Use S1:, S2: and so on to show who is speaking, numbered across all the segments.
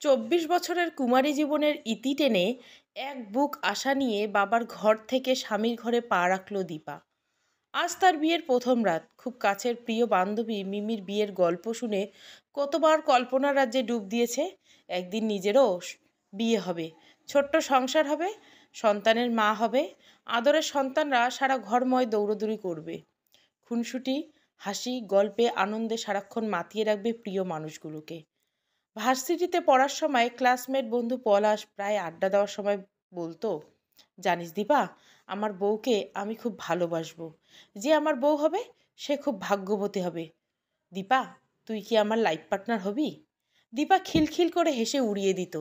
S1: 24 বছরের কুমারী জীবনের ইতি টেনে এক বুক আশা নিয়ে বাবার ঘর থেকে স্বামীর ঘরে পা রাখল দীপা। আজ তার বিয়ের প্রথম রাত। খুব কাছের প্রিয় বান্ধবী মিমির বিয়ের গল্প শুনে কতবার কল্পনার রাজ্যে ডুব দিয়েছে। একদিন নিজেরও বিয়ে হবে, ছোট্ট সংসার হবে, সন্তানের মা হবে, আদরের সন্তানরা সারা ঘরময় দৌড়দৌড়ি করবে, খুনসুটি, হাসি, গল্পে, আনন্দে সারাক্ষণ মাতিয়ে রাখবে প্রিয় মানুষগুলোকে। ভার্সিটিতে পড়ার সময় ক্লাসমেট বন্ধু পলাশ প্রায় আড্ডা দেওয়ার সময় বলতো, জানিস দীপা, আমার বউকে আমি খুব ভালোবাসবো। যে আমার বউ হবে সে খুব ভাগ্যবতী হবে। দীপা, তুই কি আমার লাইফ পার্টনার হবি? দীপা খিলখিল করে হেসে উড়িয়ে দিত।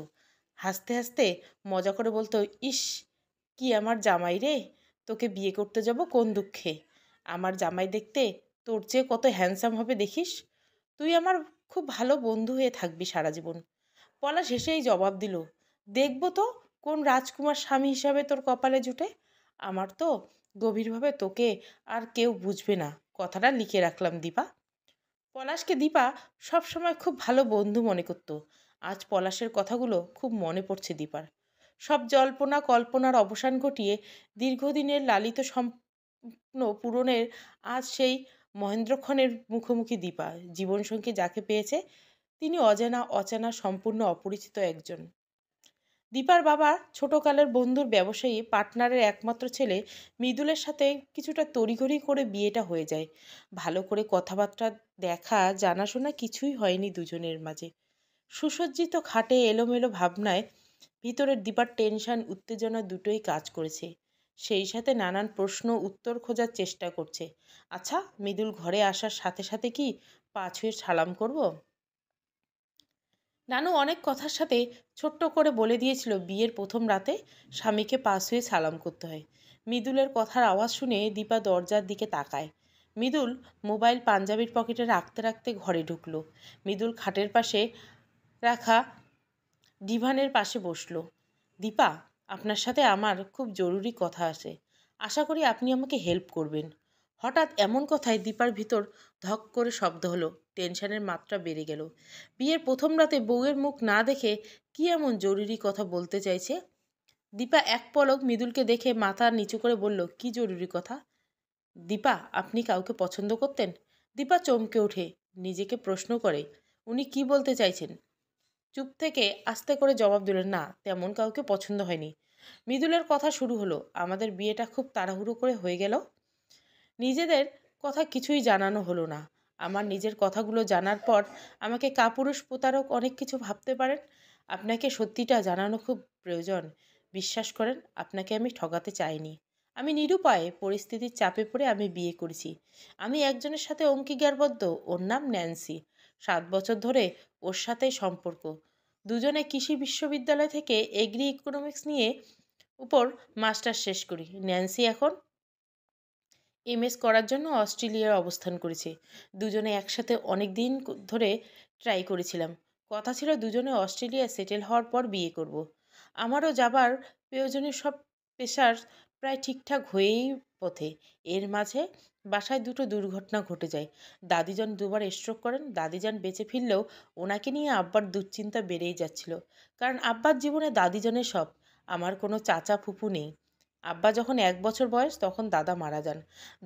S1: হাসতে হাসতে মজা করে বলতো, ইস, কি আমার জামাই রে, তোকে বিয়ে করতে যাব কোন দুঃখে। আমার জামাই দেখতে তোর চেয়ে কত হ্যান্ডসাম হবে দেখিস। তুই আমার খুব ভালো বন্ধু হয়ে থাকবি সারা জীবন। পলাশ হেসেই জবাব দিল, দেখব তো কোন রাজকুমার স্বামী হিসাবে তোর কপালে জুটে। আমার তো গভীরভাবে তোকে আর কেউ বুঝবে না, কথাটা লিখে রাখলাম দীপা। পলাশকে দীপা সবসময় খুব ভালো বন্ধু মনে করত। আজ পলাশের কথাগুলো খুব মনে পড়ছে দীপার। সব জল্পনা কল্পনার অবসান ঘটিয়ে দীর্ঘদিনের লালিত স্বপ্ন পূরণের আজ সেই মহেন্দ্রক্ষণের মুখোমুখি দীপা। জীবনসঙ্গী যাকে পেয়েছে তিনি অজানা অচেনা সম্পূর্ণ অপরিচিত একজন। দীপার বাবা ছোটকালের বন্ধুর ব্যবসায়ী পার্টনারের একমাত্র ছেলে মৃদুলের সাথে কিছুটা তড়িঘড়ি করে বিয়েটা হয়ে যায়। ভালো করে কথাবার্তা, দেখা, জানাশোনা কিছুই হয়নি দুজনের মাঝে। সুসজ্জিত খাটে এলোমেলো ভাবনায় ভিতরের দীপার টেনশন উত্তেজনা দুটোই কাজ করেছে। সেই সাথে নানান প্রশ্ন উত্তর খোঁজার চেষ্টা করছে। আচ্ছা, মৃদুল ঘরে আসার সাথে সাথে কি পা ছুঁয়ে সালাম করব? নানু অনেক কথার সাথে ছোট্ট করে বলে দিয়েছিল বিয়ের প্রথম রাতে স্বামীকে পা ছুঁয়ে সালাম করতে হয়। মৃদুলের কথার আওয়াজ শুনে দীপা দরজার দিকে তাকায়। মৃদুল মোবাইল পাঞ্জাবির পকেটে রাখতে রাখতে ঘরে ঢুকলো। মৃদুল খাটের পাশে রাখা ডিভানের পাশে বসলো। দীপা, আপনার সাথে আমার খুব জরুরি কথা আছে, আশা করি আপনি আমাকে হেল্প করবেন। হঠাৎ এমন কথায় দীপার ভিতর ধক করে শব্দ হলো। টেনশনের মাত্রা বেড়ে গেল। বিয়ের প্রথম রাতে বউয়ের মুখ না দেখে কি এমন জরুরি কথা বলতে চাইছে? দীপা এক পলক মৃদুলকে দেখে মাথা নিচু করে বলল, কি জরুরি কথা? দীপা, আপনি কাউকে পছন্দ করতেন? দীপা চমকে ওঠে, নিজেকে প্রশ্ন করে, উনি কি বলতে চাইছেন? চুপ থেকে আস্তে করে জবাব দিলেন, না, তেমন কাউকে পছন্দ হয়নি। মৃদুলের কথা শুরু হলো, আমাদের বিয়েটা খুব তাড়াহুড়ো করে হয়ে গেল। নিজেদের কথা কিছুই জানানো হলো না। আমার নিজের কথাগুলো জানার পর আমাকে কাপুরুষ প্রতারক অনেক কিছু ভাবতে পারেন। আপনাকে সত্যিটা জানানো খুব প্রয়োজন। বিশ্বাস করেন, আপনাকে আমি ঠকাতে চাইনি। আমি নিরুপায়ে পরিস্থিতির চাপে পড়ে আমি বিয়ে করেছি। আমি একজনের সাথে অঙ্গীকারবদ্ধ, ওর নাম ন্যান্সি। 7 বছর ধরে ওর সাথেই সম্পর্ক। দুজনে কৃষি বিশ্ববিদ্যালয় থেকে এগ্রি ইকোনমিক্স নিয়ে উপর মাস্টার শেষ করি। ন্যান্সি এখন এমএস করার জন্য অস্ট্রেলিয়ায় অবস্থান করেছে। দুজনে একসাথে অনেক দিন ধরে ট্রাই করেছিলাম। কথা ছিল দুজনে অস্ট্রেলিয়ায় সেটেল হওয়ার পর বিয়ে করব। আমারও যাবার প্রয়োজনীয় সব পেশার প্রায় ঠিকঠাক হয়েই পথে। এর মাঝে বাসায় দুটো দুর্ঘটনা ঘটে যায়। দাদিজান দুবার স্ট্রোক করেন। দাদিজান বেঁচে ফিরলেও ওনাকে নিয়ে আব্বার দুশ্চিন্তা বেড়েই যাচ্ছিল। কারণ আব্বার জীবনে দাদিজানের সব। আমার কোনো চাচা ফুপু নেই। আব্বা যখন 1 বছর বয়স তখন দাদা মারা যান।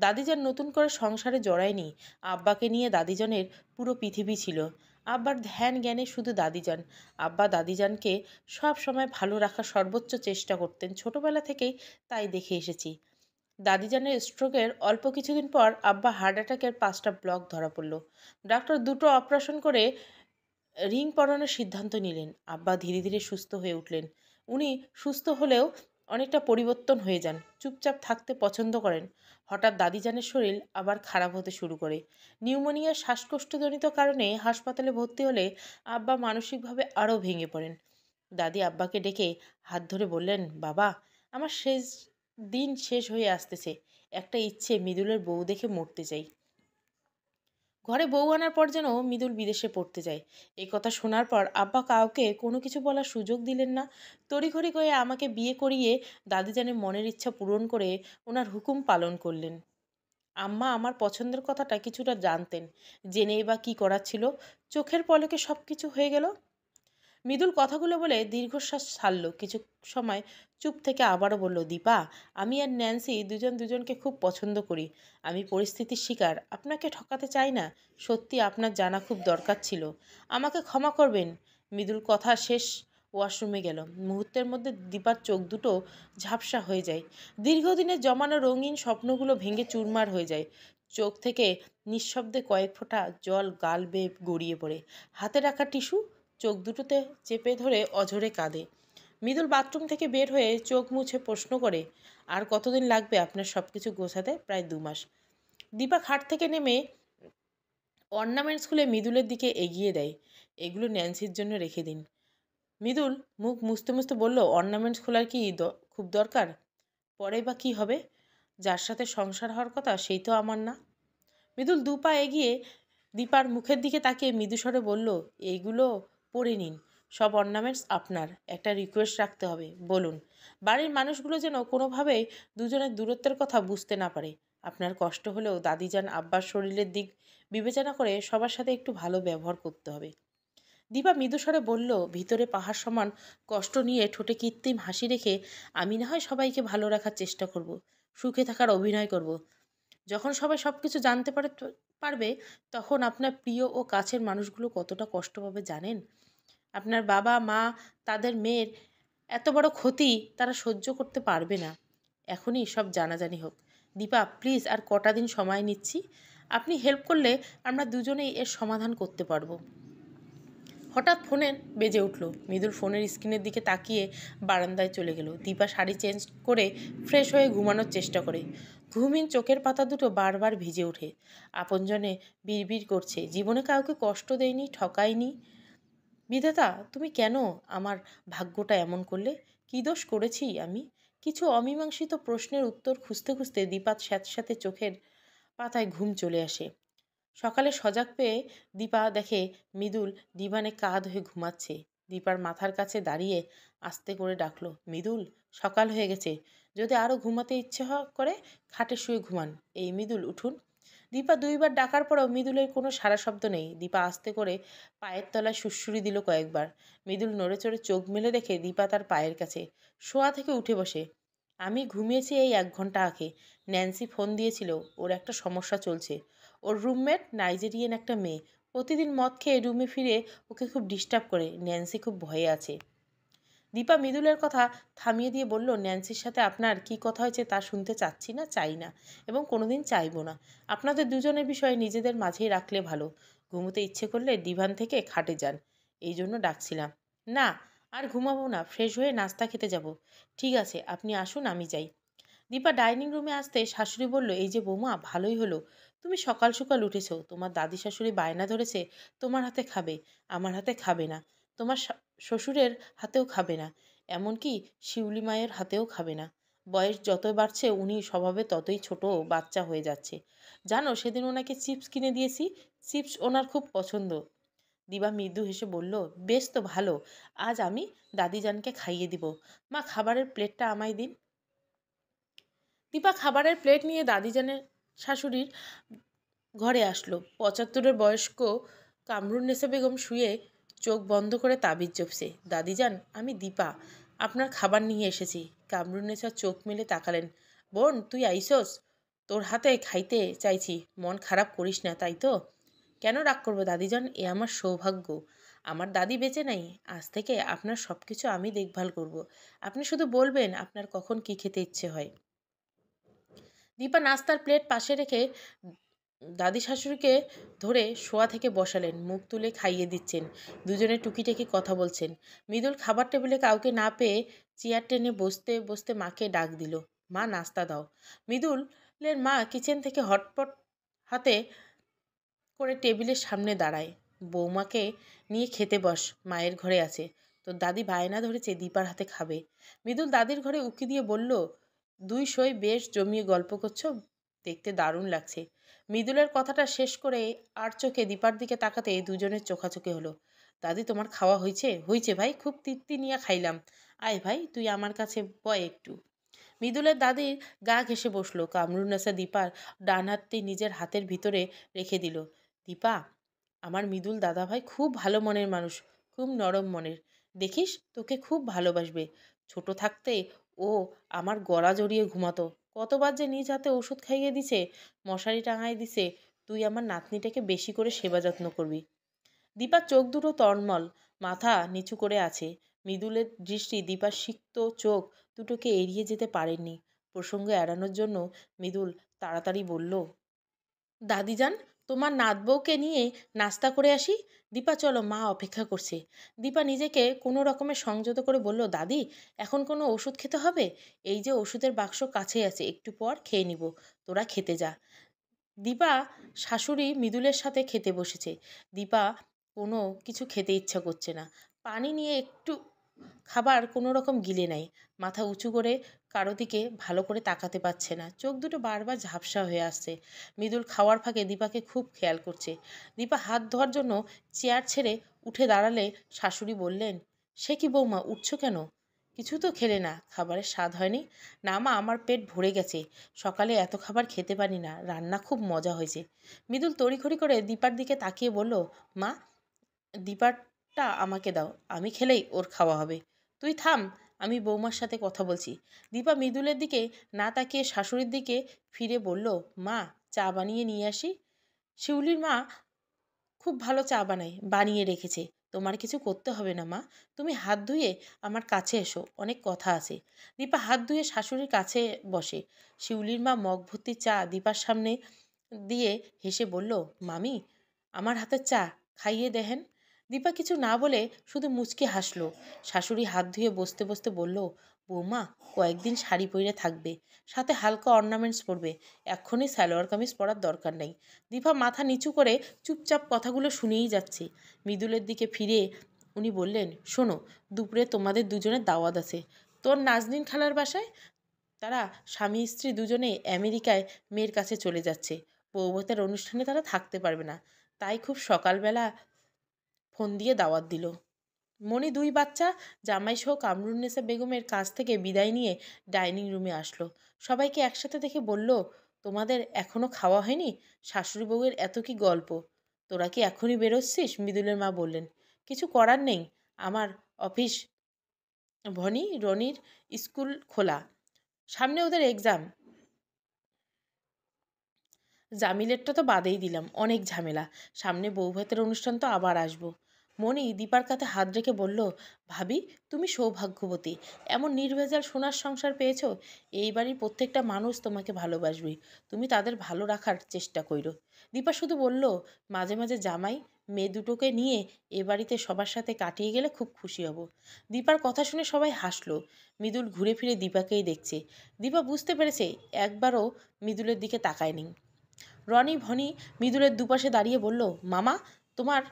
S1: দাদিজান নতুন করে সংসারে জড়ায়নি। আব্বাকে নিয়ে দাদিজানের পুরো পৃথিবী ছিল। আব্বার ধ্যান জ্ঞানে শুধু দাদিজান। আব্বা দাদিজানকে সব সময় ভালো রাখার সর্বোচ্চ চেষ্টা করতেন, ছোটবেলা থেকেই তাই দেখে এসেছি। দাদিজানের স্ট্রোকের অল্প কিছুদিন পর আব্বা হার্ট অ্যাটাকের 5টা ব্লক ধরা পড়ল। ডাক্তার দুটো অপারেশন করে রিং পরানোর সিদ্ধান্ত নিলেন। আব্বা ধীরে ধীরে সুস্থ হয়ে উঠলেন। উনি সুস্থ হলেও অনেকটা পরিবর্তন হয়ে যান। চুপচাপ থাকতে পছন্দ করেন। হঠাৎ দাদিজানের শরীর আবার খারাপ হতে শুরু করে। নিউমোনিয়ার শ্বাসকষ্টজনিত কারণে হাসপাতালে ভর্তি হলে আব্বা মানসিকভাবে আরও ভেঙে পড়েন। দাদি আব্বাকে ডেকে হাত ধরে বললেন, বাবা, আমার শেষ দিন শেষ হয়ে আসতেছে। একটা ইচ্ছে, মৃদুলের বউ দেখে মরতে চাই। ঘরে বউ আনার পর যেন মৃদুল বিদেশে পড়তে যায়। এই কথা শোনার পর আব্বা কাউকে কোনো কিছু বলার সুযোগ দিলেন না। তড়িঘড়ি করে আমাকে বিয়ে করিয়ে দাদিজানের মনের ইচ্ছা পূরণ করে ওনার হুকুম পালন করলেন। আম্মা আমার পছন্দের কথাটা কিছুটা জানতেন, জেনেই বা কী করার ছিল। চোখের পলকে সব কিছু হয়ে গেল। মৃদুল কথাগুলো বলে দীর্ঘশ্বাস ছাড়ল। কিছু সময় চুপ থেকে আবারও বলল, দীপা, আমি আর ন্যান্সি দুজন দুজনকে খুব পছন্দ করি। আমি পরিস্থিতির শিকার, আপনাকে ঠকাতে চাই না। সত্যি আপনার জানা খুব দরকার ছিল। আমাকে ক্ষমা করবেন। মৃদুল কথা শেষ ওয়াশরুমে গেল। মুহূর্তের মধ্যে দীপার চোখ দুটো ঝাপসা হয়ে যায়। দীর্ঘদিনের জমানো রঙিন স্বপ্নগুলো ভেঙে চুরমার হয়ে যায়। চোখ থেকে নিঃশব্দে কয়েক ফোঁটা জল গাল বেয়ে গড়িয়ে পড়ে। হাতে রাখা টিস্যু চোখ দুটোতে চেপে ধরে অঝরে কাঁদে। মৃদুল বাথরুম থেকে বের হয়ে চোখ মুছে প্রশ্ন করে, আর কতদিন লাগবে আপনার সব কিছু গোছাতে? প্রায় 2 মাস। দীপা খাট থেকে নেমে অর্নামেন্টস খুলে মৃদুলের দিকে এগিয়ে দেয়। এগুলো ন্যান্সির জন্য রেখে দিন। মৃদুল মুখ মুছতে মুছতে বলল, অর্নামেন্টস খোলার কি খুব দরকার? পরে বা কী হবে? যার সাথে সংসার হওয়ার কথা সেই তো আমার না। মৃদুল 2 পা এগিয়ে দীপার মুখের দিকে তাকিয়ে মৃদুস্বরে বলল, এইগুলো পরে নিন। সব অর্নামেন্টস আপনার। একটা রিকোয়েস্ট রাখতে হবে। বলুন। বাড়ির মানুষগুলো যেন কোনোভাবেই দুজনের দূরত্বের কথা বুঝতে না পারে। আপনার কষ্ট হলেও দাদিজান আব্বার শরীরের দিক বিবেচনা করে সবার সাথে একটু ভালো ব্যবহার করতে হবে। দীপা মৃদুস্বরে বলল, ভিতরে পাহাড় সমান কষ্ট নিয়ে ঠোঁটে কৃত্রিম হাসি রেখে, আমি না হয় সবাইকে ভালো রাখার চেষ্টা করব, সুখে থাকার অভিনয় করব। যখন সবাই সব কিছু জানতে পারবে, তখন আপনার প্রিয় ও কাছের মানুষগুলো কতটা কষ্ট পাবে জানেন? আপনার বাবা মা, তাদের মেয়ের এত বড় ক্ষতি তারা সহ্য করতে পারবে না। এখনই সব জানাজানি হোক। দীপা, প্লিজ, আর কটা দিন সময় নিচ্ছি। আপনি হেল্প করলে আমরা দুজনেই এর সমাধান করতে পারবো। হঠাৎ ফোনের বেজে উঠল। মৃদুল ফোনের স্ক্রিনের দিকে তাকিয়ে বারান্দায় চলে গেল। দীপা শাড়ি চেঞ্জ করে ফ্রেশ হয়ে ঘুমানোর চেষ্টা করে। ঘুমহীন চোখের পাতা দুটো বারবার ভিজে ওঠে। আপনজনে বিড়বিড় করছে, জীবনে কাউকে কষ্ট দেয়নি, ঠকাইনি। বিধাতা, তুমি কেন আমার ভাগ্যটা এমন করলে? কী দোষ করেছি আমি? কিছু অমীমাংসিত প্রশ্নের উত্তর খুঁজতে খুঁজতে দীপার সাথে সাথে চোখের পাতায় ঘুম চলে আসে। সকালে সজাগ পেয়ে দীপা দেখে মৃদুল ডিভানে কাঁধ হয়ে ঘুমাচ্ছে। দীপার মাথার কাছে দাঁড়িয়ে আস্তে করে ডাকলো, মৃদুল, সকাল হয়ে গেছে। যদি আরও ঘুমাতে ইচ্ছে করে খাটে শুয়ে ঘুমান। এই মৃদুল, উঠুন। দীপা 2বার ডাকার পরেও মৃদুলের কোনো সাড়া শব্দ নেই। দীপা আস্তে করে পায়ের তলায় সুড়সুড়ি দিল কয়েকবার। মৃদুল নড়ে চড়ে চোখ মেলে দেখে দীপা তার পায়ের কাছে। শোয়া থেকে উঠে বসে, আমি ঘুমিয়েছি এই 1 ঘন্টা আগে। ন্যান্সি ফোন দিয়েছিল, ওর একটা সমস্যা চলছে। ওর রুমমেট নাইজেরিয়ান একটা মেয়ে, প্রতিদিন মদ খেয়ে রুমে ফিরে ওকে খুব ডিস্টার্ব করে। ন্যান্সি খুব ভয়ে আছে। দীপা মৃদুলের কথা থামিয়ে দিয়ে বলল, ন্যান্সির সাথে আপনার কি কথা হয়েছে তা শুনতে চাচ্ছি না, চাই না, এবং কোনোদিন চাইবো না। আপনাদের দুজনের বিষয়ে নিজেদের মাঝেই রাখলে ভালো। ঘুমোতে ইচ্ছে করলে ডিভান থেকে খাটে যান। এই জন্য ডাকছিলাম। না, আর ঘুমাবো না, ফ্রেশ হয়ে নাস্তা খেতে যাব। ঠিক আছে, আপনি আসুন, আমি যাই। দীপা ডাইনিং রুমে আসতে শাশুড়ি বলল, এই যে বৌমা, ভালোই হলো তুমি সকাল সকাল উঠেছ। তোমার দাদি শাশুড়ি বায়না ধরেছে তোমার হাতে খাবে। আমার হাতে খাবে না, তোমার শ্বশুরের হাতেও খাবে না, এমনকি শিউলি মায়ের হাতেও খাবে না। বয়স যতই বাড়ছে উনি স্বভাবে ততই ছোট বাচ্চা হয়ে যাচ্ছে। জানো, সেদিন ওনাকে চিপস কিনে দিয়েছি। চিপস ওনার খুব পছন্দ। দিবা মৃদু হেসে বলল, বেশ তো ভালো, আজ আমি দাদিজানকে খাইয়ে দিব। মা, খাবারের প্লেটটা আমায় দিন। দীপা খাবারের প্লেট নিয়ে দাদিজানের শাশুড়ির ঘরে আসলো। 75-এর বয়স্ক কামরুন্নেসা বেগম শুয়ে চোখ বন্ধ করে তাবিজ জপছে। দাদিজান, আমি দীপা, আপনার খাবার নিয়ে এসেছি। কামরুন্নেসা চোখ মেলে তাকালেন। বোন, তুই আইসস? তোর হাতে খাইতে চাইছি, মন খারাপ করিস না, তাই তো? কেন রাগ করবো দাদিজান, এ আমার সৌভাগ্য। আমার দাদি বেঁচে নাই। আজ থেকে আপনার সব কিছু আমি দেখভাল করব। আপনি শুধু বলবেন আপনার কখন কি খেতে ইচ্ছে হয়। দীপা নাস্তার প্লেট পাশে রেখে দাদি শাশুড়িকে ধরে শোয়া থেকে বসালেন। মুখ তুলে খাইয়ে দিচ্ছেন। দুজনে টুকিটাকি কথা বলছেন। মৃদুল খাবার টেবিলে কাউকে না পেয়ে চেয়ার টেনে বসতে বসতে মাকে ডাক দিল, মা, নাস্তা দাও। মৃদুলের মা কিচেন থেকে হটপট হাতে করে টেবিলের সামনে দাঁড়ায়। বৌমাকে নিয়ে খেতে বস, মায়ের ঘরে আছে। তোর দাদি বায়না ধরেছে দীপার হাতে খাবে। মৃদুল দাদির ঘরে উকি দিয়ে বলল, দুই সই বেশ জমিয়ে গল্প করছো, দেখতে দারুণ লাগছে। মৃদুলের কথাটা শেষ করে আর চোখে দীপার দিকে তাকাতে দুজনের চোখাচোখি হলো। দাদি, তোমার খাওয়া হয়েছে? হয়েছে ভাই, খুব তৃপ্তি নিয়ে খাইলাম। আয় ভাই, তুই আমার কাছে বয় একটু। মৃদুলের দাদির গা ঘেঁষে বসলো। কামরুন্নেসা দীপার ডান হাতটি নিজের হাতের ভিতরে রেখে দিল। দীপা, আমার মৃদুল দাদাভাই খুব ভালো মনের মানুষ, খুব নরম মনের। দেখিস তোকে খুব ভালোবাসবে। ছোট থাকতে ও আমার গলা জড়িয়ে ঘুমাতো। কতবার যে নিজ হাতে ওষুধ খাইয়ে দিছে, মশারি টাঙায় দিছে। তুই আমার নাতনিটাকে বেশি করে সেবা যত্ন করবি। দীপার চোখ দুটো তন্মল, মাথা নিচু করে আছে। মৃদুলের দৃষ্টি দীপার সিক্ত চোখ দুটোকে এড়িয়ে যেতে পারেননি। প্রসঙ্গ এড়ানোর জন্য মৃদুল তাড়াতাড়ি বলল, দাদিজান, তোমার নাত বউকে নিয়ে নাস্তা করে আসি। দীপা, চলো, মা অপেক্ষা করছে। দীপা নিজেকে কোনো রকমের সংযত করে বলল, দাদি, এখন কোনো ওষুধ খেতে হবে? এই যে ওষুধের বাক্স কাছেই আছে, একটু পর খেয়ে নিব, তোরা খেতে যা। দীপা শাশুড়ি মৃদুলের সাথে খেতে বসেছে। দীপা কোনো কিছু খেতে ইচ্ছা করছে না। পানি নিয়ে একটু খাবার কোনো রকম গিলে নেয়। মাথা উঁচু করে কারো দিকে ভালো করে তাকাতে পারছে না। চোখ দুটো বারবার ঝাপসা হয়ে আসছে। মৃদুল খাওয়ার ফাঁকে দীপাকে খুব খেয়াল করছে। দীপা হাত ধোয়ার জন্য চেয়ার ছেড়ে উঠে দাঁড়ালে শাশুড়ি বললেন, সে কি বৌমা, উঠছো কেন? কিছু তো খেলে না? খাবারের স্বাদ হয়নি? না মা, আমার পেট ভরে গেছে। সকালে এত খাবার খেতে পারি না, রান্না খুব মজা হয়েছে। মৃদুল তড়িঘড়ি করে দীপার দিকে তাকিয়ে বলল, মা, দীপারটা আমাকে দাও, আমি খেলেই ওর খাওয়া হবে। তুই থাম, আমি বৌমার সাথে কথা বলছি। দীপা মৃদুলের দিকে না তাকিয়ে শাশুড়ির দিকে ফিরে বলল, মা, চা বানিয়ে নিয়ে আসি? শিউলির মা খুব ভালো চা বানায়, বানিয়ে রেখেছে। তোমার কিছু করতে হবে না মা, তুমি হাত ধুয়ে আমার কাছে এসো, অনেক কথা আছে। দীপা হাত ধুয়ে শাশুড়ির কাছে বসে। শিউলির মা মগ ভর্তি চা দীপার সামনে দিয়ে হেসে বলল, মামি, আমার হাতের চা খাইয়ে দেখেন। দীপা কিছু না বলে শুধু মুচকি হাসলো। শাশুড়ি হাত ধুয়ে বসতে বসতে বলল, বৌমা, কয়েকদিন শাড়ি পরে থাকবে, সাথে হালকা অর্নামেন্টস পরবে, এক্ষুনি সালোয়ার কামিজ পরার দরকার নেই। দীপা মাথা নিচু করে চুপচাপ কথাগুলো শুনেই যাচ্ছে। মৃদুলের দিকে ফিরে উনি বললেন, শোনো, দুপুরে তোমাদের দুজনের দাওয়াত আছে, তোর নাজনীন খালার বাসায়। তারা স্বামী স্ত্রী দুজনেই আমেরিকায় মেয়ের কাছে চলে যাচ্ছে। বৌভাতের অনুষ্ঠানে তারা থাকতে পারবে না, তাই খুব সকালবেলা ফোন দিয়ে দাওয়াত দিল। মণি দুই বাচ্চা জামাই সহ কামরুন্নেসা বেগমের কাছ থেকে বিদায় নিয়ে ডাইনিং রুমে আসলো। সবাইকে একসাথে দেখে বলল, তোমাদের এখনো খাওয়া হয়নি? শাশুড়ি বউয়ের এত কি গল্প? তোরা কি এখনই বেরোচ্ছিস? মৃদুলের মা বললেন, কিছু করার নেই, আমার অফিস, ভনি রনির স্কুল খোলা, সামনে ওদের এক্সাম, জামিলেরটা তো বাদেই দিলাম, অনেক ঝামেলা, সামনে বৌভাতের অনুষ্ঠান, তো আবার আসবো। মণি দীপার কাঁধে হাত রেখে বলল, ভাবি, তুমি সৌভাগ্যবতী, এমন নির্ভেজাল সোনার সংসার পেয়েছো। এই বাড়ির প্রত্যেকটা মানুষ তোমাকে ভালোবাসবে, তুমি তাদের ভালো রাখার চেষ্টা করো। দীপা শুধু বলল, মাঝে মাঝে জামাই মেয়ে দুটোকে নিয়ে এ বাড়িতে সবার সাথে কাটিয়ে গেলে খুব খুশি হব। দীপার কথা শুনে সবাই হাসলো। মৃদুল ঘুরে ফিরে দীপাকেই দেখছে। দীপা বুঝতে পেরেছে একবারও মৃদুলের দিকে তাকায়নি। রনি ভনি মৃদুলের দুপাশে দাঁড়িয়ে বলল, মামা, তোমার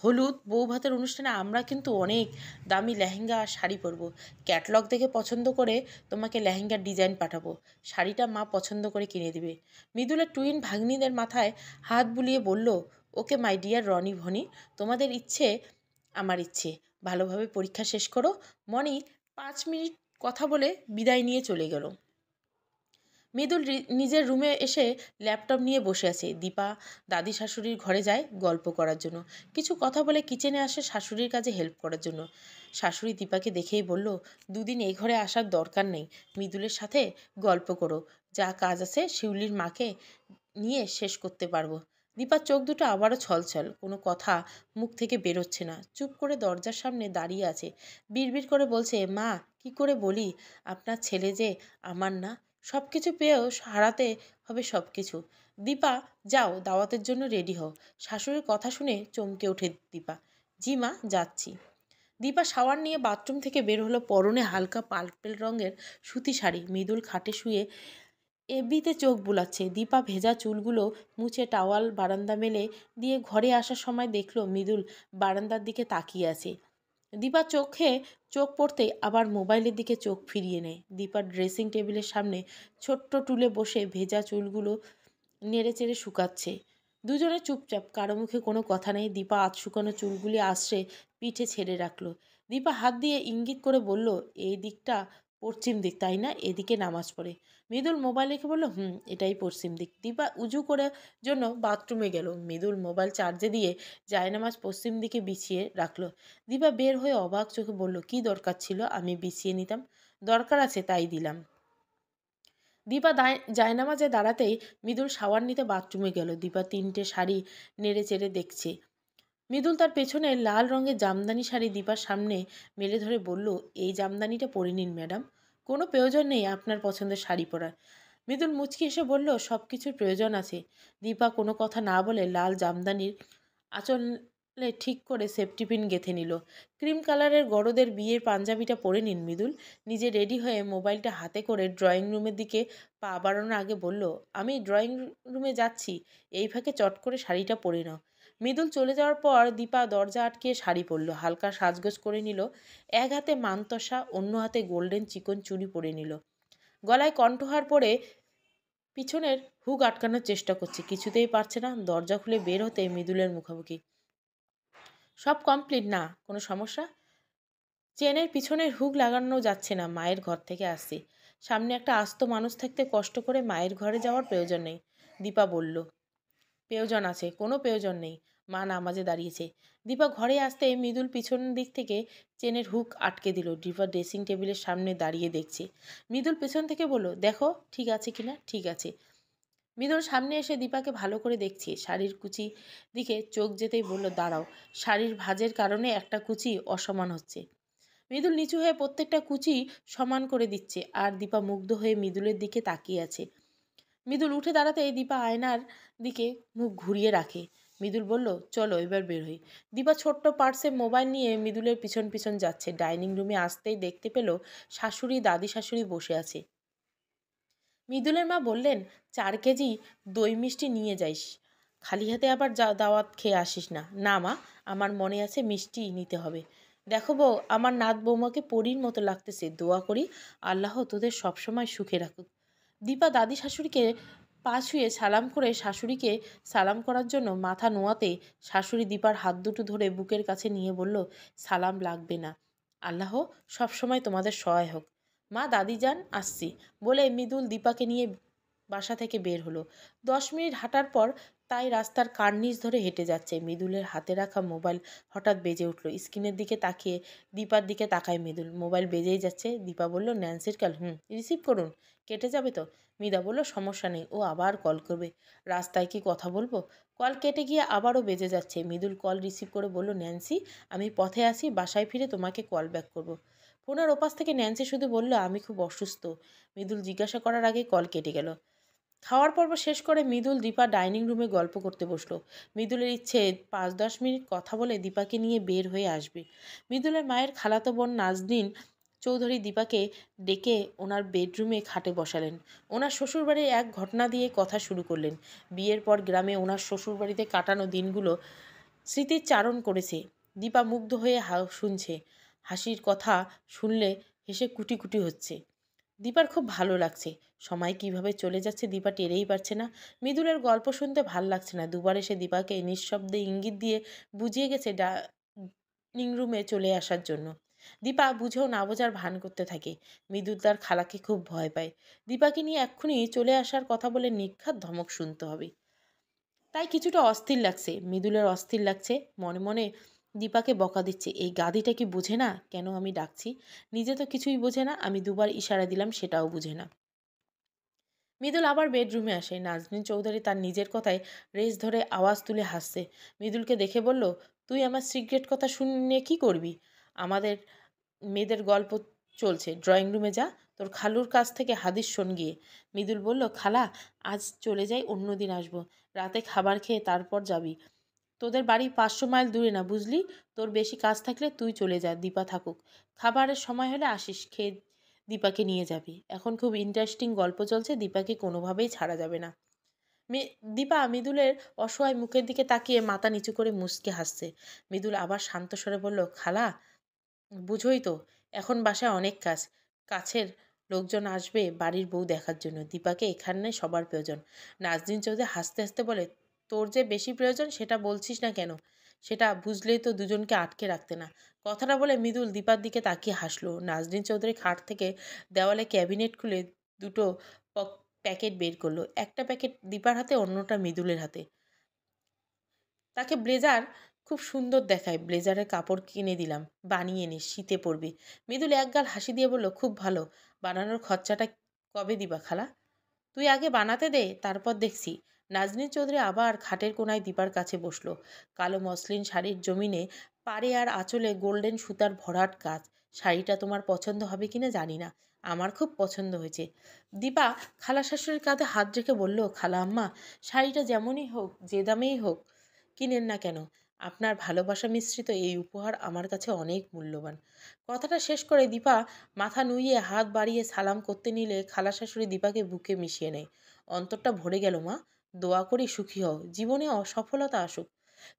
S1: হলুদ বৌভাতের অনুষ্ঠানে আমরা কিন্তু অনেক দামি লেহেঙ্গা আর শাড়ি পরবো। ক্যাটলগ দেখে পছন্দ করে তোমাকে লেহেঙ্গার ডিজাইন পাঠাবো, শাড়িটা মা পছন্দ করে কিনে দিবে। মৃদুলের টুইন ভাগ্নিদের মাথায় হাত বুলিয়ে বলল, ওকে মাই ডিয়ার রনি ভনি, তোমাদের ইচ্ছে আমার ইচ্ছে, ভালোভাবে পরীক্ষা শেষ করো। মনি 5 মিনিট কথা বলে বিদায় নিয়ে চলে গেল। মৃদুল নিজের রুমে এসে ল্যাপটপ নিয়ে বসে আছে। দীপা দাদি শাশুড়ির ঘরে যায় গল্প করার জন্য। কিছু কথা বলে কিচেনে আসে শাশুড়ির কাজে হেল্প করার জন্য। শাশুড়ি দীপাকে দেখেই বলল, দুদিন এই ঘরে আসার দরকার নেই, মৃদুলের সাথে গল্প করো, যা কাজ আছে শিউলির মাকে নিয়ে শেষ করতে পারবো। দীপার চোখ দুটো আবারও ছলছল, কোনো কথা মুখ থেকে বেরোচ্ছে না, চুপ করে দরজার সামনে দাঁড়িয়ে আছে। বিড়বিড় করে বলছে, মা, কি করে বলি, আপনার ছেলে যে আমার না, সব কিছু পেয়েও হারাতে হবে সব কিছু। দীপা, যাও, দাওয়াতের জন্য রেডি হও। শাশুড়ির কথা শুনে চমকে ওঠে দীপা। জি মা, যাচ্ছি। দীপা শাওয়ার নিয়ে বাথরুম থেকে বের হলো। পরনে হালকা পার্পেল রঙের সুতি শাড়ি। মৃদুল খাটে শুয়ে এফবিতে চোখ বুলাচ্ছে। দীপা ভেজা চুলগুলো মুছে টাওয়াল বারান্দা মেলে দিয়ে ঘরে আসার সময় দেখলো মৃদুল বারান্দার দিকে তাকিয়ে আছে। দীপা চোখে চোখ পড়তে আবার মোবাইলের দিকে চোখ ফিরিয়ে নেয়। দীপা ড্রেসিং টেবিলের সামনে ছোট্ট টুলে বসে ভেজা চুলগুলো নেড়েচেড়ে শুকাচ্ছে। দুজনে চুপচাপ, কারো মুখে কোনো কথা নেই। দীপা আধ শুকানো চুলগুলি আশ্রে পিঠে ছেড়ে রাখলো। দীপা হাত দিয়ে ইঙ্গিত করে বলল, এই দিকটা পশ্চিম দিক, তাই না? এদিকে নামাজ পড়ে। মৃদুল মোবাইল রেখে বলল, এটাই পশ্চিম দিক। দীপা উজু করে জন্য বাথরুমে গেল। মৃদুল মোবাইল চার্জে দিয়ে জায়নামাজ পশ্চিম দিকে বিছিয়ে রাখলো। দীপা বের হয়ে অবাক চোখে বলল, কি দরকার ছিল? আমি বিছিয়ে নিতাম। দরকার আছে তাই দিলাম। দীপা জায়নামাজে দাঁড়াতেই মৃদুল শাওয়ার নিতে বাথরুমে গেল। দীপা 3টে শাড়ি নেড়ে চেড়ে দেখছে। মৃদুল তার পেছনে লাল রঙের জামদানি শাড়ি দীপার সামনে মেলে ধরে বলল, এই জামদানিটা পরে নিন ম্যাডাম। কোনো প্রয়োজন নেই আপনার পছন্দের শাড়ি পরার। মৃদুল মুচকি এসে বলল, সব কিছুর প্রয়োজন আছে। দীপা কোনো কথা না বলে লাল জামদানির আঁচলে ঠিক করে সেফটি পিন গেঁথে নিল। ক্রিম কালারের গরদের বিয়ের পাঞ্জাবিটা পরে নিন মৃদুল। নিজে রেডি হয়ে মোবাইলটা হাতে করে ড্রয়িং রুমের দিকে পা বাড়ানোর আগে বলল, আমি ড্রয়িং রুমে যাচ্ছি, এই ফাঁকে চট করে শাড়িটা পরে নাও। মৃদুল চলে যাওয়ার পর দীপা দরজা আটকে শাড়ি পরল, হালকা সাজগোজ করে নিল। এক হাতে মানতসা, অন্য হাতে গোল্ডেন চিকন চুড়ি পরে নিল। গলায় কণ্ঠহার পরে পিছনের হুক আটকানোর চেষ্টা করছে, কিছুতেই পারছে না। দরজা খুলে বের হতে মৃদুলের মুখোমুখি। সব কমপ্লিট না? কোনো সমস্যা? চেনের পিছনের হুক লাগানো যাচ্ছে না, মায়ের ঘর থেকে আসছি। সামনে একটা আস্ত মানুষ থাকতে কষ্ট করে মায়ের ঘরে যাওয়ার প্রয়োজন নেই। দীপা বলল, প্রয়োজন আছে? কোনো প্রয়োজন নেই, মা নামাজে দাঁড়িয়েছে। দীপা ঘরে আসতে মৃদুল পিছন দিক থেকে চেনের হুক আটকে দিল। দীপা ড্রেসিং টেবিলের সামনে দাঁড়িয়ে দেখছে। মৃদুল পেছন থেকে বলল, দেখো ঠিক আছে কিনা। ঠিক আছে। মৃদুল সামনে এসে দীপাকে ভালো করে দেখছে। শাড়ির কুচি দিকে চোখ যেতেই বলল, দাঁড়াও, শাড়ির ভাঁজের কারণে একটা কুচি অসমান হচ্ছে। মৃদুল নিচু হয়ে প্রত্যেকটা কুচি সমান করে দিচ্ছে, আর দীপা মুগ্ধ হয়ে মৃদুলের দিকে তাকিয়ে আছে। মৃদুল উঠে দাঁড়াতেই দীপা আয়নার দিকে মুখ ঘুরিয়ে রাখে। মৃদুল বলল, চলো এবার বের হই। দীপা ছোট্ট পার্সে মোবাইল নিয়ে মৃদুলের পিছন পিছন যাচ্ছে। ডাইনিং রুমে আসতেই দেখতে পেল শাশুড়ি, দাদি শাশুড়ি বসে আছে। মৃদুলের মা বললেন, 4 কেজি দই মিষ্টি নিয়ে যাইস, খালি হাতে আবার দাওয়াত খেয়ে আসিস না। না মা, আমার মনে আছে মিষ্টি নিতে হবে। দেখো বউ, আমার নাত বৌমাকে পরীর মতো লাগতেছে, দোয়া করি আল্লাহ তোদের সবসময় সুখে রাখুক। দীপা দাদি শাশুড়িকে পা ছুঁয়ে সালাম করে শাশুড়িকে সালাম করার জন্য মাথা নোয়াতে শাশুড়ি দীপার হাত দুটো ধরে বুকের কাছে নিয়ে বলল, সালাম লাগবে না, আল্লাহ সবসময় তোমাদের সহায় হোক। মা, দাদি যান, আসছি বলে মৃদুল দীপাকে নিয়ে বাসা থেকে বের হলো। 10 মিনিট হাঁটার পর তাই রাস্তার কার্নিশ ধরে হেঁটে যাচ্ছে। মৃদুলের হাতে রাখা মোবাইল হঠাৎ বেজে উঠল। স্ক্রিনের দিকে তাকিয়ে দীপার দিকে তাকায় মৃদুল। মোবাইল বেজেই যাচ্ছে। দীপা বলল, ন্যান্সির কল। রিসিভ করুন। কেটে যাবে তো? মৃদা বলল, সমস্যা নেই, ও আবার কল করবে। রাস্তায় কি কথা বলবো? কল কেটে গিয়ে আবারও বেজে যাচ্ছে। মৃদুল কল রিসিভ করে বলল, ন্যান্সি, আমি পথে আসি, বাসায় ফিরে তোমাকে কল ব্যাক করব। ফোনের ওপাশ থেকে ন্যান্সি শুধু বলল, আমি খুব অসুস্থ। মৃদুল জিজ্ঞাসা করার আগে কল কেটে গেল। খাওয়ার পর্ব শেষ করে মৃদুল দীপা ডাইনিং রুমে গল্প করতে বসলো। মৃদুলের ইচ্ছে 5-10 মিনিট কথা বলে দীপাকে নিয়ে বের হয়ে আসবে। মৃদুলের মায়ের খালাতো বোন নাজনীন চৌধুরী দীপাকে ডেকে ওনার বেডরুমে খাটে বসালেন। ওনার শ্বশুরবাড়ির এক ঘটনা দিয়ে কথা শুরু করলেন। বিয়ের পর গ্রামে ওনার শ্বশুরবাড়িতে কাটানো দিনগুলো স্মৃতির চারণ করেছে। দীপা মুগ্ধ হয়ে শুনছে। হাসির কথা শুনলে হেসে কুটি কুটি হচ্ছে। দীপার খুব ভালো লাগছে। সময় কিভাবে চলে যাচ্ছে দীপা টেরেই পারছে না। মৃদুলের গল্প শুনতে ভাল লাগছে না। দুবার এসে দীপাকে নিঃশব্দে ইঙ্গিত দিয়ে বুঝিয়ে গেছে ডাইনিং রুমে চলে আসার জন্য। দীপা বুঝেও না বোঝার ভান করতে থাকে। মৃদুল তার খালাকে খুব ভয় পায়। দীপাকে নিয়ে এক্ষুনি চলে আসার কথা বলে নির্ঘাত ধমক শুনতে হবে। তাই কিছুটা অস্থির লাগছে। মৃদুলের অস্থির লাগছে। মনে মনে দীপাকে বকা দিচ্ছে, এই গাদিটা কি বুঝে না কেন আমি ডাকছি? নিজে তো কিছুই বোঝে না, আমি দুবার ইশারা দিলাম সেটাও বুঝে না। মৃদুল আবার বেডরুমে আসে। নাজনীন চৌধুরী তার নিজের কথায় রেস ধরে আওয়াজ তুলে হাসছে। মৃদুলকে দেখে বলল, তুই আমার সিক্রেট কথা শুনে কি করবি? আমাদের মেয়েদের গল্প চলছে, ড্রয়িং রুমে যা, তোর খালুর কাছ থেকে হাদিস শোন গিয়ে। মৃদুল বলল, খালা আজ চলে যাই, অন্য দিন আসবো। রাতে খাবার খেয়ে তারপর যাবি। তোদের বাড়ি 500 মাইল দূরে না, বুঝলি? তোর বেশি কাজ থাকলে তুই চলে যা, দীপা থাকুক। খাবারের সময় হলে আসিস, খেয়ে দীপাকে নিয়ে যাবি। এখন খুব ইন্টারেস্টিং গল্প চলছে, দীপাকে কোনোভাবেই ছাড়া যাবে না। দীপা মৃদুলের অসহায় মুখের দিকে তাকিয়ে মাথা নিচু করে মুচকে হাসছে। মৃদুল আবার শান্ত স্বরে বলল, খালা বুঝোই তো, এখন বাসায় অনেক কাজ, কাছের লোকজন আসবে বাড়ির বউ দেখার জন্য, দীপাকে এখানে সবার প্রয়োজন। নাজনীন চৌধুরী হাসতে হাসতে বলে, তোর যে বেশি প্রয়োজন সেটা বলছিস না কেন? সেটা বুঝলেই তো দুজনকে আটকে রাখতে না। কথাটা বলে মৃদুল দীপার দিকে তাকিয়ে হাসলো। নাজনীন চৌধুরী খাট থেকে দেওয়ালে ক্যাবিনেট খুলে দুটো প্যাকেট বের করলো। একটা প্যাকেট দীপার হাতে, অন্যটা মৃদুলের হাতে। তাকে ব্লেজার খুব সুন্দর দেখায়, ব্লেজারের কাপড় কিনে দিলাম, বানিয়ে নিস, শীতে পরবি। মৃদুল একগাল হাসি দিয়ে বলল, খুব ভালো। বানানোর খরচাটা কবে দিবা খালা? তুই আগে বানাতে দে, তারপর দেখছি। নাজনীন চৌধুরী আবার খাটের কোনায় দীপার কাছে বসলো। কালো মসলিন শাড়ির জমিনে পাড়ে আর আঁচলে গোল্ডেন সুতার ভরাট কাজ। শাড়িটা তোমার পছন্দ হবে কিনা জানি না, আমার খুব পছন্দ হয়েছে। দীপা খালা শাশুড়ির কাঁধে হাত রেখে বলল, খালা আম্মা, শাড়িটা যেমনই হোক, যে দামেই হোক কিনেন না কেন, আপনার ভালোবাসা মিশ্রিত এই উপহার আমার কাছে অনেক মূল্যবান। কথাটা শেষ করে দীপা মাথা নুইয়ে হাত বাড়িয়ে সালাম করতে নিলে খালা শাশুড়ি দীপাকে বুকে মিশিয়ে নেয়। অন্তরটা ভরে গেল মা, দোয়া করি সুখী হও, জীবনে অসফলতা আসুক।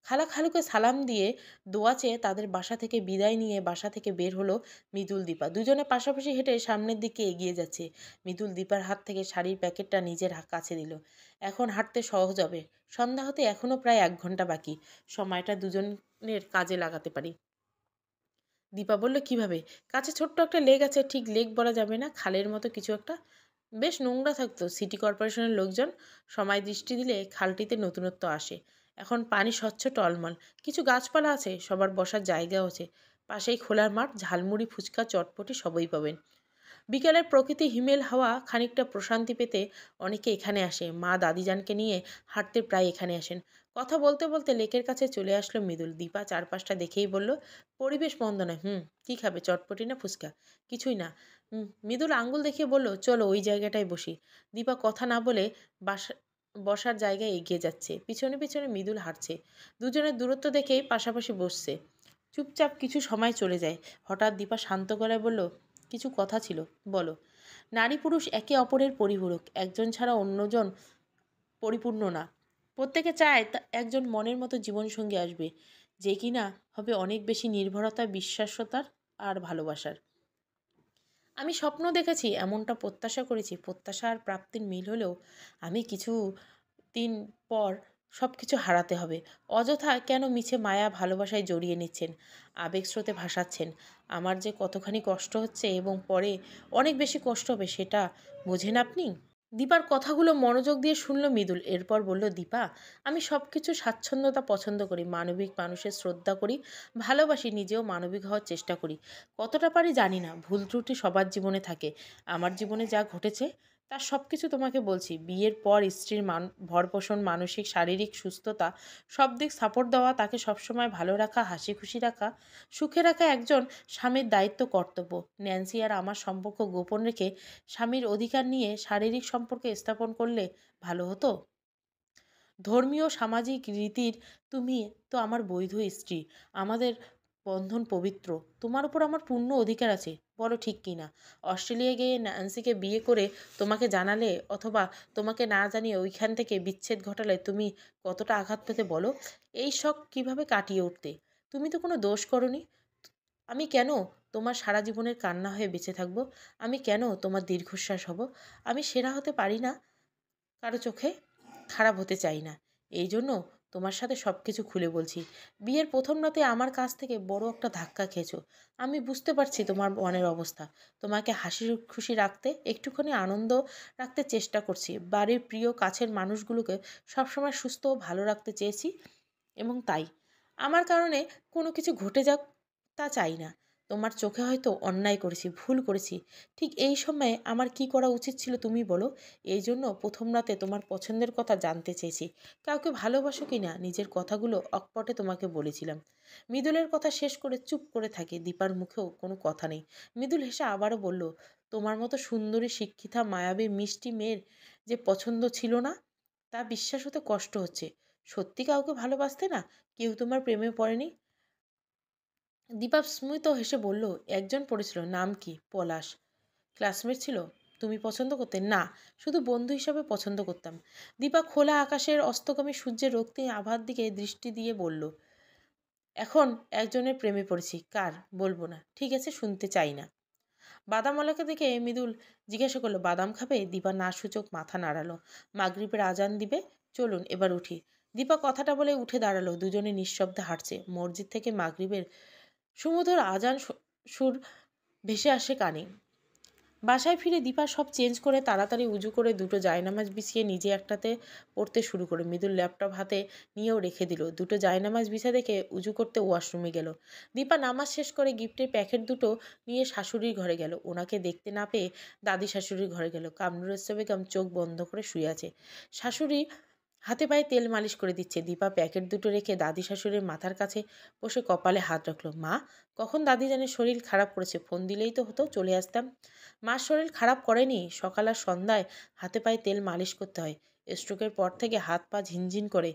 S1: খালা খালুকে সালাম দিয়ে দোয়া চেয়ে তাদের বাসা থেকে বিদায় নিয়ে বাসা থেকে বের হলো মৃদুল দীপা। দুজনে পাশাপাশি হেঁটে সামনের দিকে এগিয়ে যাচ্ছে। মৃদুল দীপার হাত থেকে শাড়ির প্যাকেটটা নিজের কাছে দিল। এখন হাঁটতে সহজ হবে। সন্ধ্যা হতে এখনো প্রায় 1 ঘন্টা বাকি। সময়টা দুজনের কাজে লাগাতে পারি। দীপা বলল, কিভাবে? কাছে ছোট্ট একটা লেক আছে, ঠিক লেক বলা যাবে না, খালের মতো কিছু একটা। বেশ নোংরা থাকতো। সিটি কর্পোরেশনের লোকজন সময় দৃষ্টি দিলে খালটিতে নতুনত্ব আসে। এখন পানি স্বচ্ছ টলমল। কিছু গাছপালা আছে, সবার বসার জায়গাও আছে। পাশেই খোলার মাঠ, ঝালমুড়ি, ফুচকা, চটপটি সবই পাবেন। বিকেলের প্রকৃতি হিমেল হাওয়া খানিকটা প্রশান্তি পেতে অনেকে এখানে আসে। মা দাদিজানকে নিয়ে হাঁটতে প্রায় এখানে আসেন। কথা বলতে বলতে লেকের কাছে চলে আসলো মৃদুল। দীপা চারপাশটা দেখেই বলল, পরিবেশ মন্দ নয়। কি খাবে, চটপটি না ফুচকা? কিছুই না। মৃদুল আঙ্গুল দেখিয়ে বলল, চলো ওই জায়গাটায় বসি। দীপা কথা না বলে বাসা বসার জায়গায় এগিয়ে যাচ্ছে। পিছনে পিছনে মৃদুল হাঁটছে। দুজনের দূরত্ব দেখেই পাশাপাশি বসছে। চুপচাপ কিছু সময় চলে যায়। হঠাৎ দীপা শান্ত গলায় বলল, কিছু কথা ছিল, বলো। নারী পুরুষ একে অপরের পরিপূরক, একজন ছাড়া অন্যজন পরিপূর্ণ না। প্রত্যেকে চায় একজন মনের মতো জীবনসঙ্গী আসবে, যে কিনা হবে অনেক বেশি নির্ভরতা, বিশ্বাসতার আর ভালোবাসার। আমি স্বপ্ন দেখেছি, এমনটা প্রত্যাশা করেছি। প্রত্যাশা আর প্রাপ্তির মিল হলেও আমি কিছু দিন পর সব কিছু হারাতে হবে। অযথা কেন মিছে মায়া ভালোবাসায় জড়িয়ে নিচ্ছেন, আবেগ স্রোতে ভাসাচ্ছেন? আমার যে কতখানি কষ্ট হচ্ছে এবং পরে অনেক বেশি কষ্ট হবে, সেটা বোঝেন আপনি? দীপার কথাগুলো মনোযোগ দিয়ে শুনল মৃদুল। এরপর বলল, দীপা, আমি সব কিছু স্বাচ্ছন্দ্যতা পছন্দ করি, মানবিক মানুষের শ্রদ্ধা করি, ভালোবাসি, নিজেও মানবিক হওয়ার চেষ্টা করি। কতটা পারি জানি না, ভুল ত্রুটি সবার জীবনে থাকে। আমার জীবনে যা ঘটেছে তার সব কিছু তোমাকে বলছি। বিয়ের পর স্ত্রীর ভরণপোষণ, মানসিক শারীরিক সুস্থতা, সব দিক সাপোর্ট দেওয়া, তাকে সবসময় ভালো রাখা, হাসি খুশি রাখা, সুখে রাখা একজন স্বামীর দায়িত্ব, কর্তব্য। ন্যান্সি আর আমার সম্পর্ক গোপন রেখে স্বামীর অধিকার নিয়ে শারীরিক সম্পর্ক স্থাপন করলে ভালো হতো। ধর্মীয় সামাজিক রীতির তুমি তো আমার বৈধ স্ত্রী, আমাদের বন্ধন পবিত্র, তোমার উপর আমার পূর্ণ অধিকার আছে। বলো ঠিক কি না? অস্ট্রেলিয়া গিয়ে ন্যান্সিকে বিয়ে করে তোমাকে জানালে, অথবা তোমাকে না জানিয়ে ওইখান থেকে বিচ্ছেদ ঘটালে তুমি কতটা আঘাত পেতে বলো? এই শখ কিভাবে কাটিয়ে উঠতে? তুমি তো কোনো দোষ করনি। আমি কেন তোমার সারা জীবনের কান্না হয়ে বেঁচে থাকবো? আমি কেন তোমার দীর্ঘশ্বাস হব? আমি সেরা হতে পারি না কারো চোখে, খারাপ হতে চাই না। এই জন্য তোমার সাথে সব কিছু খুলে বলছি। বিয়ের প্রথম রাতে আমার কাছ থেকে বড় একটা ধাক্কা খেয়েছো। আমি বুঝতে পারছি তোমার মনের অবস্থা। তোমাকে হাসি খুশি রাখতে, একটুখানি আনন্দ রাখতে চেষ্টা করছি। বাড়ির প্রিয় কাছের মানুষগুলোকে সবসময় সুস্থ ও ভালো রাখতে চেয়েছি, এবং তাই আমার কারণে কোনো কিছু ঘটে যাক তা চাই না। তোমার চোখে হয়তো অন্যায় করেছি, ভুল করেছি। ঠিক এই সময়ে আমার কি করা উচিত ছিল তুমি বলো? এই জন্য প্রথম রাতে তোমার পছন্দের কথা জানতে চেয়েছি। কাউকে ভালোবাসো কি না, নিজের কথাগুলো অকপটে তোমাকে বলেছিলাম। মৃদুলের কথা শেষ করে চুপ করে থাকে। দীপার মুখেও কোনো কথা নেই। মৃদুল হেসে আবারও বলল, তোমার মতো সুন্দরী, শিক্ষিতা, মায়াবী, মিষ্টি মেয়ের যে পছন্দ ছিল না, তা বিশ্বাস হতে কষ্ট হচ্ছে। সত্যি কাউকে ভালোবাসতে না? কেউ তোমার প্রেমে পড়েনি? দীপা স্মিত হেসে বলল, একজন পড়েছিল। নাম কি? পলাশ। ক্লাসমেট ছিল? তুমি পছন্দ করতে? না, শুধু বন্ধু হিসাবে পছন্দ করতাম। দীপা খোলা আকাশের অস্তগামী সূর্যের রক্তিম আভার দিকে দৃষ্টি দিয়ে বলল, এখন একজনের প্রেমে পড়েছি। কার বলবো না। ঠিক আছে, শুনতে চাই না। বাদামওয়ালাকে দেখে মৃদুল জিজ্ঞাসা করলো, বাদাম খাবে? দীপা না সূচক মাথা নাড়ালো। মাগরিবের আজান দিবে, চলুন এবার উঠি। দীপা কথাটা বলে উঠে দাঁড়ালো। দুজনে নিঃশব্দে হাঁটছে। মসজিদ থেকে মাগরিবের সুমধুর আজান সুর ভেসে আসে কানে। বাসায় ফিরে দীপা সব চেঞ্জ করে তাড়াতাড়ি উজু করে দুটো জায়নামাজ বিছিয়ে নিজে একটাতে পড়তে শুরু করে। মৃদুল ল্যাপটপ হাতে নিয়েও রেখে দিল। দুটো জায়নামাজ বিছা দেখে উজু করতে ওয়াশরুমে গেল। দীপা নামাজ শেষ করে গিফটের প্যাকেট দুটো নিয়ে শাশুড়ির ঘরে গেল। ওনাকে দেখতে না পেয়ে দাদি শাশুড়ির ঘরে গেল। কামরুন্নেছা বেগম চোখ বন্ধ করে শুয়ে আছে। শাশুড়ি হাতে পায়ে তেল মালিশ করে দিচ্ছে। দীপা প্যাকেট দুটো রেখে দাদি শাশুড়ির মাথার কাছে বসে কপালে হাত রাখলো। মা, কখন দাদি জানে শরীর খারাপ করেছে, ফোন দিলেই তো হতো, চলে আসতাম। মার শরীর খারাপ করেনি, সকাল আর সন্ধ্যায় হাতে পায়ে তেল মালিশ করতে হয়। স্ট্রোকের পর থেকে হাত পা ঝিনঝিন করে।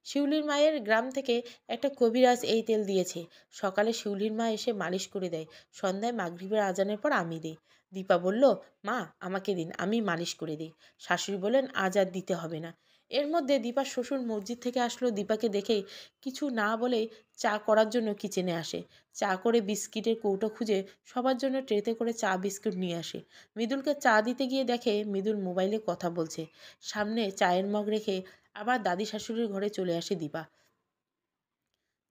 S1: শিউলির মায়ের গ্রাম থেকে একটা কবিরাজ এই তেল দিয়েছে। সকালে শিউলির মা এসে মালিশ করে দেয়, সন্ধ্যায় মাগরিবের আজানের পর আমি দিই। দীপা বলল, মা আমাকে দিন, আমি মালিশ করে দিই। শাশুড়ি বললেন, আজ আর দিতে হবে না। এর মধ্যে দীপার শ্বশুর মসজিদ থেকে আসলো। দীপাকে দেখেই কিছু না বলে চা করার জন্য কিচেনে আসে। চা করে বিস্কিটের কৌটো খুঁজে সবার জন্য ট্রেতে করে চা বিস্কুট নিয়ে আসে। মৃদুলকে চা দিতে গিয়ে দেখে মৃদুল মোবাইলে কথা বলছে। সামনে চায়ের মগ রেখে আবার দাদি শাশুড়ির ঘরে চলে আসে দীপা।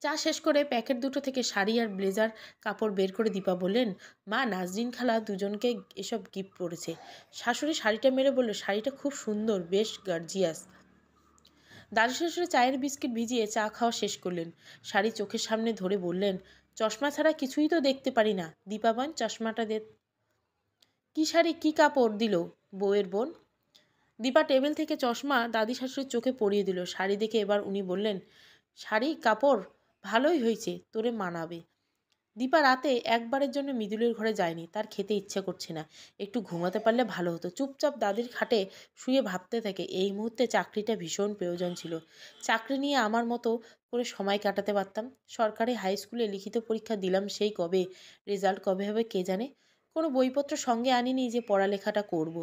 S1: চা শেষ করে প্যাকেট দুটো থেকে শাড়ি আর ব্লেজার কাপড় বের করে দীপা বললেন, মা নাজরিন খালা দুজনকে এসব গিফট করেছে। শাশুড়ি শাড়িটা মেরে বলল, শাড়িটা খুব সুন্দর, বেশ গর্জিয়াস। দাদু শ্বশুর চায়ের বিস্কিট ভিজিয়ে চা খাওয়া শেষ করলেন। শাড়ি চোখের সামনে ধরে বললেন, চশমা ছাড়া কিছুই তো দেখতে পারি না। দীপাবান চশমাটা দে। কি শাড়ি, কি কাপড় দিল বউয়ের বোন? দীপা টেবিল থেকে চশমা দাদি শাশুড়ির চোখে পরিয়ে দিল। শাড়ি দেখে এবার উনি বললেন, শাড়ি কাপড় ভালোই হয়েছে, তোরে মানাবে। দীপা রাতে একবারের জন্য মৃদুলের ঘরে যায়নি। তার খেতে ইচ্ছা করছে না। একটু ঘুমাতে পারলে ভালো হতো। চুপচাপ দাদির খাটে শুয়ে ভাবতে থাকে, এই মুহূর্তে চাকরিটা ভীষণ প্রয়োজন ছিল। চাকরি নিয়ে আমার মতো করে সময় কাটাতে পারতাম। সরকারি হাই স্কুলে লিখিত পরীক্ষা দিলাম, সেই কবে, রেজাল্ট কবে হবে কে জানে। কোনো বইপত্র সঙ্গে আনিনি যে পড়ালেখাটা করব।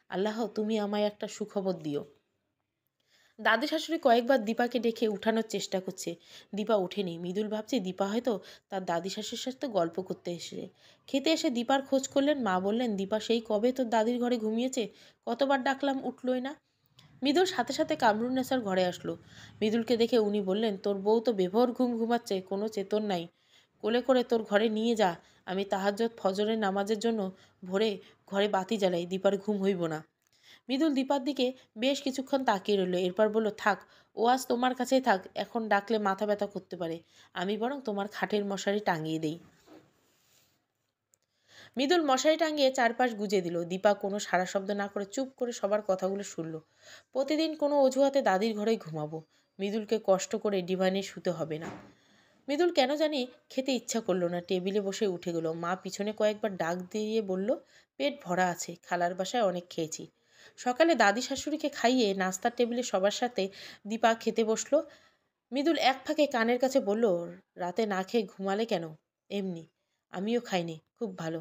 S1: আল্লাহ, তুমি আমায় একটা সুখবর দিও। দাদি শাশুড়ি কয়েকবার দীপাকে ডেকে উঠানোর চেষ্টা করছে। দীপা ওঠেনি। মৃদুল ভাবছে দীপা হয়তো তার দাদি শাশুড়ির সাথে গল্প করতে এসেছে। খেতে এসে দীপার খোঁজ করলেন। মা বললেন, দীপা সেই কবে তোর দাদির ঘরে ঘুমিয়েছে, কতবার ডাকলাম উঠলই না। মৃদুল সাথে সাথে কামরুন্নেছার ঘরে আসলো। মৃদুলকে দেখে উনি বললেন, তোর বউ তো বেভর ঘুমাচ্ছে, কোনো চেতন নাই। কোলে করে তোর ঘরে নিয়ে যা, আমি তাহাজ্জুদ ফজরের নামাজের জন্য ভোরে ঘরে বাতি জ্বালাই, দীপার ঘুম হইব না। মৃদুল দীপার দিকে বেশ কিছুক্ষণ তাকিয়ে রইল। এরপর বলল, থাক, ও আজ তোমার কাছেই থাক, এখন ডাকলে মাথা ব্যথা করতে পারে। আমি বরং তোমার খাটের মশারি টাঙিয়ে দেই। মৃদুল মশারি টাঙিয়ে চারপাশ গুজে দিল। দীপা কোনো সারা শব্দ না করে চুপ করে সবার কথাগুলো শুনল। প্রতিদিন কোনো অজুহাতে দাদির ঘরেই ঘুমাবো। মৃদুলকে কষ্ট করে ডিভাইনে শুতে হবে না। মৃদুল কেন জানি খেতে ইচ্ছা করলো না। টেবিলে বসে উঠে গেল। মা পিছনে কয়েকবার ডাক দিয়ে বলল, পেট ভরা আছে, খালার বাসায় অনেক খেয়েছি। সকালে দাদি শাশুড়িকে খাইয়ে নাস্তার টেবিলে সবার সাথে দীপা খেতে বসলো। মৃদুল এক ফাঁকে কানের কাছে বলল, রাতে না খেয়ে ঘুমালে কেন? এমনি। আমিও খাইনি, খুব ভালো।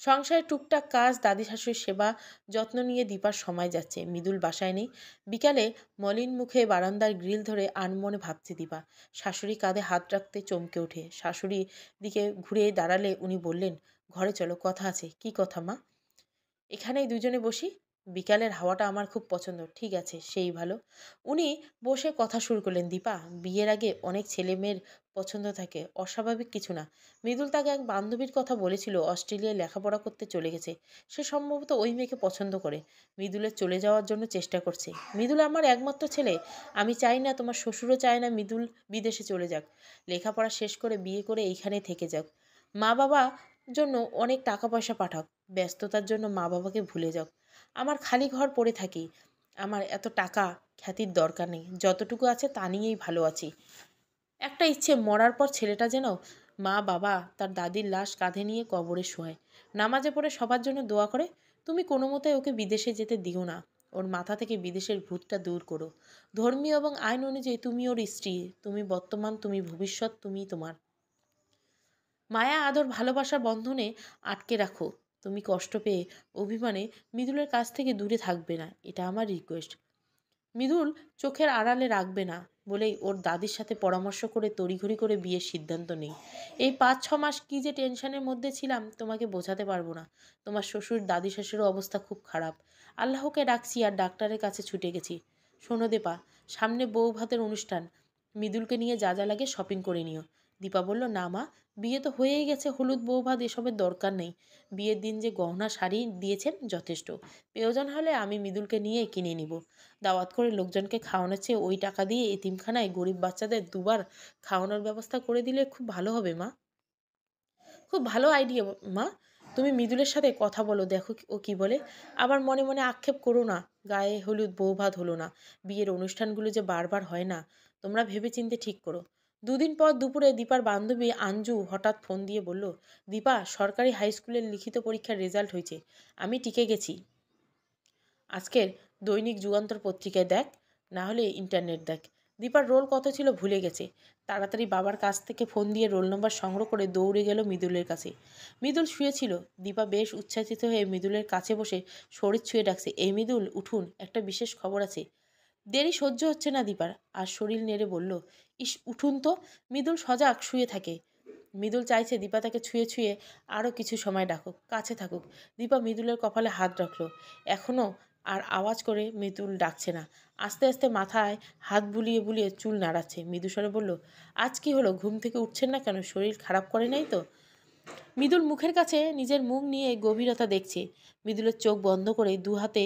S1: সংসারের টুকটাক কাজ, দাদি শাশুড়ির সেবা যত্ন নিয়ে দীপার সময় যাচ্ছে। মৃদুল বাসায় নেই। বিকালে মলিন মুখে বারান্দার গ্রিল ধরে আনমনে ভাবছে দীপা। শাশুড়ি কাঁধে হাত রাখতে চমকে ওঠে। শাশুড়ি দিকে ঘুরে দাঁড়ালে উনি বললেন, ঘরে চলো, কথা আছে। কি কথা মা? এখানেই দুজনে বসি, বিকালের হাওয়াটা আমার খুব পছন্দ। ঠিক আছে, সেই ভালো। উনি বসে কথা শুরু করলেন। দীপা, বিয়ের আগে অনেক ছেলে মেয়ের পছন্দ থাকে, অস্বাভাবিক কিছু না। মৃদুল তাকে এক বান্ধবীর কথা বলেছিল, অস্ট্রেলিয়ায় লেখাপড়া করতে চলে গেছে। সে সম্ভবত ওই মেয়েকে পছন্দ করে। মৃদুলের চলে যাওয়ার জন্য চেষ্টা করছে। মৃদুল আমার একমাত্র ছেলে। আমি চাই না, তোমার শ্বশুরও চায় না মৃদুল বিদেশে চলে যাক। লেখাপড়া শেষ করে বিয়ে করে এইখানেই থেকে যাক। মা বাবা জন্য অনেক টাকা পয়সা পাঠাক। ব্যস্ততার জন্য মা বাবাকে ভুলে যাও। আমার খালি ঘর পড়ে থাকি। আমার এত টাকা খ্যাতির দরকার নেই, যতটুকু আছে তা নিয়েই ভালো আছি। একটা ইচ্ছে, মরার পর ছেলেটা যেন মা বাবা তার দাদির লাশ কাঁধে নিয়ে কবরে শোয়, নামাজে পড়ে সবার জন্য দোয়া করে। তুমি কোনো মতে ওকে বিদেশে যেতে দিও না। ওর মাথা থেকে বিদেশের ভূতটা দূর করো। ধর্মীয় এবং আইন অনুযায়ী তুমি ওর স্ত্রী, তুমি বর্তমান, তুমি ভবিষ্যৎ, তুমি তোমার মায়া আদর ভালোবাসার বন্ধনে আটকে রাখো। তুমি কষ্ট পেয়ে অভিমানে মৃদুলের কাছ থেকে দূরে থাকবে না, এটা আমার রিকোয়েস্ট। মৃদুল চোখের আড়ালে রাখবে না বলেই ওর দাদির সাথে পরামর্শ করে তড়িঘড়ি করে বিয়ের সিদ্ধান্ত নেই। এই 5-6 মাস কী যে টেনশনের মধ্যে ছিলাম তোমাকে বোঝাতে পারবো না। তোমার শ্বশুর দাদি শাশুড়ির অবস্থা খুব খারাপ। আল্লাহকে ডাকছি আর ডাক্তারের কাছে ছুটে গেছি। শোনো দীপা, সামনে বউ ভাতের অনুষ্ঠান। মৃদুলকে নিয়ে যা যা লাগে শপিং করে নিও। দীপা বলল, না মা, বিয়ে তো হয়েই গেছে, হলুদ বউ ভাত এসবের দরকার নেই। বিয়ের দিন যে গহনা শাড়ি দিয়েছেন যথেষ্ট। প্রয়োজন হলে আমি মৃদুলকে নিয়ে কিনে নিব। দাওয়াত করে লোকজনকে খাওয়ানোর চেয়ে ওই টাকা দিয়ে এতিমখানায় গরিব বাচ্চাদের দুবার খাওয়ানোর ব্যবস্থা করে দিলে খুব ভালো হবে মা। খুব ভালো আইডিয়া মা। তুমি মৃদুলের সাথে কথা বলো, দেখো ও কি বলে। আবার মনে মনে আক্ষেপ করো না, গায়ে হলুদ বউ ভাত হলো না। বিয়ের অনুষ্ঠানগুলো যে বারবার হয় না। তোমরা ভেবেচিন্তে ঠিক করো। দুদিন পর দুপুরে দীপার বান্ধবী আঞ্জু হঠাৎ ফোন দিয়ে বলল, দীপা, সরকারি হাই স্কুলের লিখিত পরীক্ষার রেজাল্ট হয়েছে। আমি টিকে গেছি। আজকের দৈনিক যুগান্তর পত্রিকায় দেখ, না হলে ইন্টারনেট দেখ। দীপার রোল কত ছিল ভুলে গেছে। তাড়াতাড়ি বাবার কাছ থেকে ফোন দিয়ে রোল নম্বর সংগ্রহ করে দৌড়ে গেল মৃদুলের কাছে। মৃদুল শুয়েছিল। দীপা বেশ উচ্ছ্বাসিত হয়ে মৃদুলের কাছে বসে শরীর ছুঁয়ে ডাকছে, এই মৃদুল, উঠুন, একটা বিশেষ খবর আছে। দেরি সহ্য হচ্ছে না দীপার, আর শরীর নেড়ে বলল, ইস, উঠুন তো। মৃদুল সজাগ শুয়ে থাকে। মৃদুল চাইছে দীপা তাকে ছুঁয়ে ছুঁয়ে আরও কিছু সময় ডাকুক, কাছে থাকুক। দীপা মৃদুলের কপালে হাত রাখলো। এখনও আর আওয়াজ করে মৃদুল ডাকছে না। আস্তে আস্তে মাথায় হাত বুলিয়ে বুলিয়ে চুল নাড়াচ্ছে। মৃদুস্বরে বলল, আজ কি হলো, ঘুম থেকে উঠছেন না কেন? শরীর খারাপ করে নাই তো? মৃদুল মুখের কাছে নিজের মুখ নিয়ে গভীরতা দেখছে। মৃদুলের চোখ বন্ধ করে দু হাতে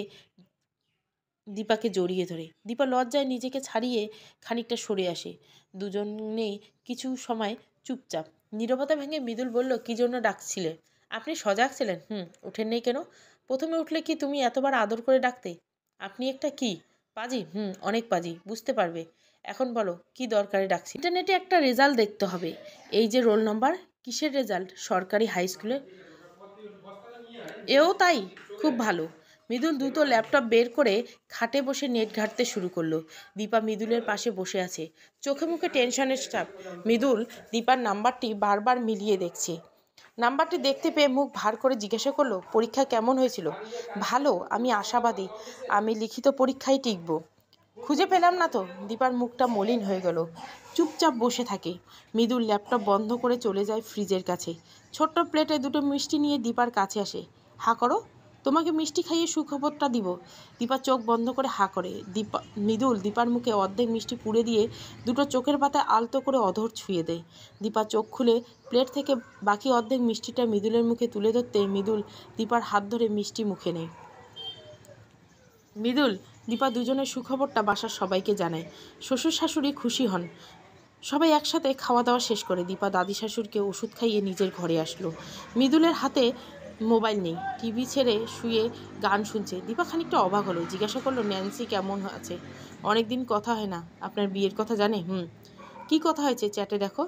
S1: দীপাকে জড়িয়ে ধরে। দীপা লজ্জায় নিজেকে ছাড়িয়ে খানিকটা সরে আসে। দুজনেই কিছু সময় চুপচাপ। নীরবতা ভেঙে মৃদুল বলল, কি জন্য ডাকছিলে? আপনি সজাগ ছিলেন? উঠেন নেই কেন? প্রথমে উঠলে কি তুমি এতবার আদর করে ডাকতে? আপনি একটা কি পাজি? অনেক পাজি, বুঝতে পারবে। এখন বলো, কি দরকারে ডাকছি? ইন্টারনেটে একটা রেজাল্ট দেখতে হবে। এই যে রোল নাম্বার। কিসের রেজাল্ট? সরকারি হাই স্কুলে। এও তাই? খুব ভালো। মৃদুল দ্রুত ল্যাপটপ বের করে খাটে বসে নেট ঘাঁটতে শুরু করলো। দীপা মৃদুলের পাশে বসে আছে, চোখে মুখে টেনশনের চাপ। মৃদুল দীপার নাম্বারটি বারবার মিলিয়ে দেখছে। নাম্বারটি দেখতে পেয়ে মুখ ভার করে জিজ্ঞাসা করলো, পরীক্ষা কেমন হয়েছিল? ভালো, আমি আশাবাদী। আমি লিখিত পরীক্ষায় টিকবো। খুঁজে পেলাম না তো। দীপার মুখটা মলিন হয়ে গেল। চুপচাপ বসে থাকে। মৃদুল ল্যাপটপ বন্ধ করে চলে যায় ফ্রিজের কাছে। ছোট্ট প্লেটে দুটো মিষ্টি নিয়ে দীপার কাছে আসে। হা করো, তোমাকে মিষ্টি খাইয়ে সুখবরটা দিব। দীপা চোখ বন্ধ করে হা করে। মৃদুল দীপার মুখে অর্ধেক মিষ্টি পুড়ে দিয়ে দুটো চোখের পাতায় আলতো করে অধর ছুঁয়ে দেয়। দীপা চোখ খুলে প্লেট থেকে বাকি অর্ধেক মিষ্টিটা মৃদুলের মুখে তুলে ধরতে মৃদুল দীপার হাত ধরে মিষ্টি মুখে নেয়। মৃদুল দীপা দুজনের সুখবরটা বাসার সবাইকে জানায়। শ্বশুর শাশুড়ি খুশি হন। সবাই একসাথে খাওয়া দাওয়া শেষ করে দীপা দাদি শাশুড়িকে ওষুধ খাইয়ে নিজের ঘরে আসলো। মৃদুলের হাতে মোবাইল নেই, টিভি ছেড়ে শুয়ে গান শুনছে। দীপা খানিকটা অবাক হলো, জিজ্ঞাসা করলো, ন্যান্সি কেমন আছে? অনেকদিন কথা হয় না। আপনার বিয়ের কথা জানে? কি কথা হয়েছে চ্যাটে দেখো।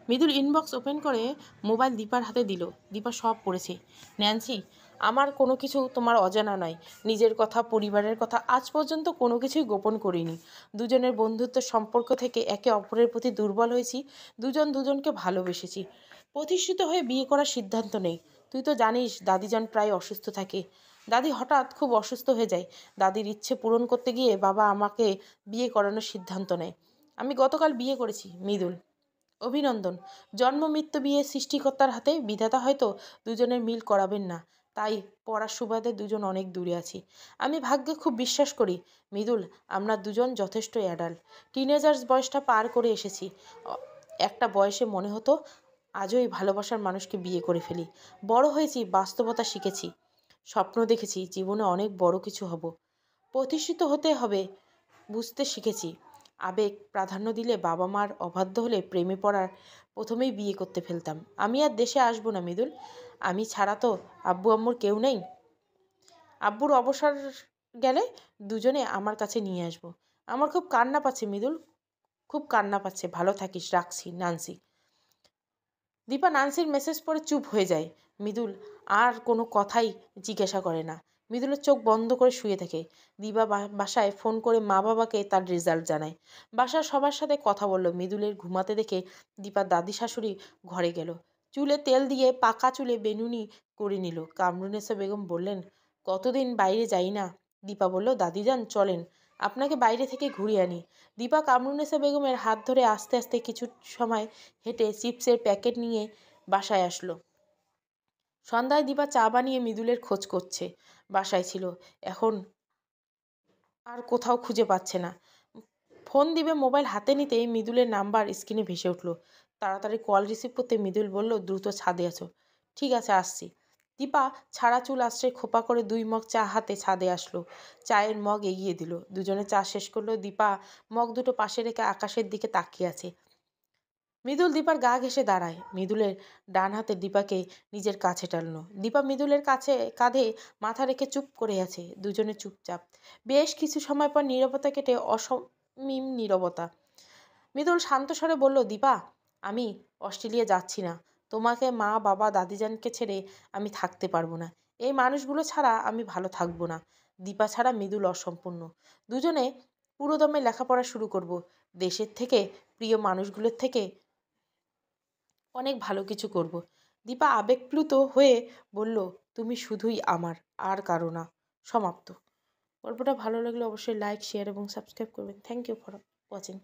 S1: মৃদুল ইনবক্স ওপেন করে মোবাইল দীপার হাতে দিল। দীপা সব পড়েছে। ন্যান্সি, আমার কোনো কিছু তোমার অজানা নয়। নিজের কথা, পরিবারের কথা, আজ পর্যন্ত কোনো কিছুই গোপন করিনি। দুজনের বন্ধুত্বের সম্পর্ক থেকে একে অপরের প্রতি দুর্বল হয়েছি। দুজন দুজনকে ভালোবেসেছি। প্রতিষ্ঠিত হয়ে বিয়ে করার সিদ্ধান্ত নেই। তুই তো জানিস দাদিজান প্রায় অসুস্থ থাকে। দাদি হঠাৎ খুব অসুস্থ হয়ে যায়। দাদির ইচ্ছে পূরণ করতে গিয়ে বাবা আমাকে বিয়ে করানোর সিদ্ধান্ত নেয়। আমি গতকাল বিয়ে করেছি মৃদুল। অভিনন্দন। জন্ম মৃত্যু বিয়ে সৃষ্টিকর্তার হাতে। বিধাতা হয়তো দুজনের মিল করাবেন না, তাই পড়ার সুবাদে দুজন অনেক দূরে আছি। আমি ভাগ্যে খুব বিশ্বাস করি মৃদুল। আমরা দুজন যথেষ্ট অ্যাডাল্ট। টিনেজার্স বয়সটা পার করে এসেছি। একটা বয়সে মনে হতো আজও এই ভালোবাসার মানুষকে বিয়ে করে ফেলি। বড় হয়েছি, বাস্তবতা শিখেছি, স্বপ্ন দেখেছি জীবনে অনেক বড় কিছু হব, প্রতিষ্ঠিত হতে হবে বুঝতে শিখেছি। আবেগ প্রাধান্য দিলে, বাবা মার অবাধ্য হলে প্রেমে পড়ার প্রথমেই বিয়ে করতে ফেলতাম। আমি আর দেশে আসবো না মৃদুল। আমি ছাড়া তো আব্বু আম্মুর কেউ নেই। আব্বুর অবসর গেলে দুজনে আমার কাছে নিয়ে আসবো। আমার খুব কান্না পাচ্ছে মৃদুল, খুব কান্না পাচ্ছে। ভালো থাকিস, রাখছি, নান্সি। দীপা নান্সির মেসেজ পড়ে চুপ হয়ে যায়। মৃদুল আর কোনো কথাই জিজ্ঞাসা করে না। মৃদুলের চোখ বন্ধ করে শুয়ে থাকে। দিবা বাসায় ফোন করে মা বাবাকে তার রেজাল্ট জানায়। বাসার সবার সাথে কথা বলল। মৃদুলের ঘুমাতে দেখে দীপার দাদি শাশুড়ি ঘরে গেল। চুলে তেল দিয়ে পাকা চুলে বেনুনি করে নিল। কামরুনেসা বেগম বললেন, কতদিন বাইরে যাই না। দীপা বলল, দাদিজান চলেন, আপনাকে বাইরে থেকে ঘুরিয়ে আনি। দীপা কামরুনেসা বেগমের হাত ধরে আস্তে আস্তে কিছু সময় হেঁটে চিপসের প্যাকেট নিয়ে বাসায় আসলো। সন্ধ্যায় দীপা চা বানিয়ে মৃদুলের খোঁজ করছে। বাসায় ছিল, এখন আর কোথাও খুঁজে পাচ্ছে না। ফোন দিবে মোবাইল হাতে নিতেই মৃদুলের নাম্বার স্ক্রিনে ভেসে উঠল। তাড়াতাড়ি কল রিসিভ করতে মৃদুল বলল, দ্রুত ছাদে আছো। ঠিক আছে, আসছি। দীপা ছাড়া চুল আশ্রয় খোপা করে 2 মগ চা হাতে ছাদে আসলো। চায়ের মগ এগিয়ে দিল। দুজনে চা শেষ করলো। দীপা মগ দুটো পাশে রেখে আকাশের দিকে তাকিয়ে আছে। মৃদুল দীপার গা ঘেঁষে দাঁড়ায়। মৃদুলের ডান হাতে দীপাকে নিজের কাছে টানলো। দীপা মৃদুলের কাছে কাঁধে মাথা রেখে চুপ করে আছে। দুজনে চুপচাপ। বেশ কিছু সময় পর নীরবতা কেটে অসমিম নীরবতা। মৃদুল শান্ত স্বরে বলল, দীপা, আমি অস্ট্রেলিয়া যাচ্ছি না। তোমাকে, মা, বাবা, দাদিজানকে ছেড়ে আমি থাকতে পারবো না। এই মানুষগুলো ছাড়া আমি ভালো থাকবো না। দীপা ছাড়া মৃদুল অসম্পূর্ণ। দুজনে পুরোদমে লেখাপড়া শুরু করব। দেশের থেকে, প্রিয় মানুষগুলোর থেকে অনেক ভালো কিছু করব। দীপা আবেগপ্লুত হয়ে বলল, তুমি শুধুই আমার, আর কারো না। সমাপ্ত। গল্পটা ভালো লাগলে অবশ্যই লাইক, শেয়ার এবং সাবস্ক্রাইব করবেন। Thank you for watching.